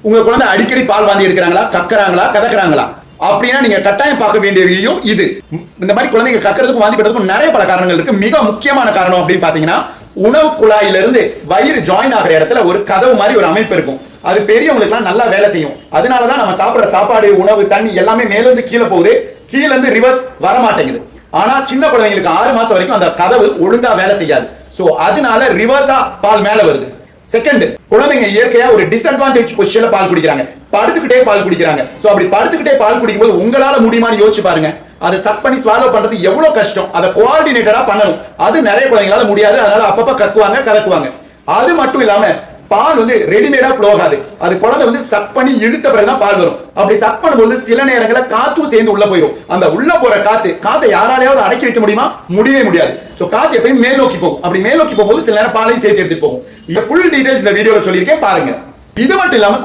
உங்க குழந்தை அடிக்கடி பால் வாந்தி எடுக்கிறாங்களா, கக்கறாங்களா, கதக்குறாங்களா அப்படின்னா நீங்க கட்டாயம் பார்க்க வேண்டிய வீடியோ இது. இந்த மாதிரி குழந்தைங்க கக்கறதுக்கும் வாந்தி பண்றதுக்கும் நிறைய பல காரணங்கள் இருக்கு. மிக முக்கியமான காரணம் அப்படின்னு பாத்தீங்கன்னா, உணவு குழாயிலிருந்து வயிறு ஜாயின் ஆகிற இடத்துல ஒரு கதவு மாதிரி ஒரு அமைப்பு இருக்கும். அது பெரியவங்களுக்கு நல்லா வேலை செய்யும். அதனாலதான் நம்ம சாப்பிடுற சாப்பாடு, உணவு, தண்ணி எல்லாமே மேல இருந்து கீழே போகுது, கீழே இருந்து ரிவர்ஸ் வர மாட்டேங்குது. ஆனா சின்ன குழந்தைங்களுக்கு 6 மாசம் வரைக்கும் அந்த கதவு ஒழுங்கா வேலை செய்யாது. சோ அதனால ரிவர்ஸா பால் மேல வருது. செகண்ட், குழந்தைங்க இயற்கையா ஒரு டிஸ்அட்வான்டேஜ் பொசிஷன்ல பால் குடிக்கிறாங்க, படுத்துக்கிட்டே பால் குடிக்கிறாங்க. சோ அப்படி படுத்துக்கிட்டே பால் குடிக்கும்போது உங்களால முடியுமான்னு யோசிச்சு பாருங்க. அதை சக் பண்ணி ஸ்வாலோ பண்றது எவ்வளவு கஷ்டம். அதை கோஆர்டினேட்டடா பண்ணணும். அது நிறைய குழந்தைங்களால முடியாது. அதனால அப்பப்ப கக்குவாங்க, கதக்குவாங்க. அது மட்டும் இல்லாம பால் ரெடிமேடா ஃப்ளோ ஆகாது. அது குழந்தை சக் பண்ணி இழுத்த பிறகுதான் பால் வரும். அப்படி சக் பண்ணும்போது சில நேரங்களில் காத்தும் சேர்ந்து உள்ள போயிடும். அந்த உள்ள போற காத்தை யாராலையாவது அடக்கி வைக்க முடியுமா? முடியவே முடியாது. சோ காத்து எப்பயும் மேல் நோக்கி போகும். அப்படி மேல் நோக்கி போகும்போது சில நேரம் பாலையும் சேர்த்து எடுத்துட்டு போகும். இந்த ஃபுல் டீடைல்ஸ் இந்த வீடியோல சொல்லியிருக்கேன், பாருங்க. இது மட்டும் இல்லாம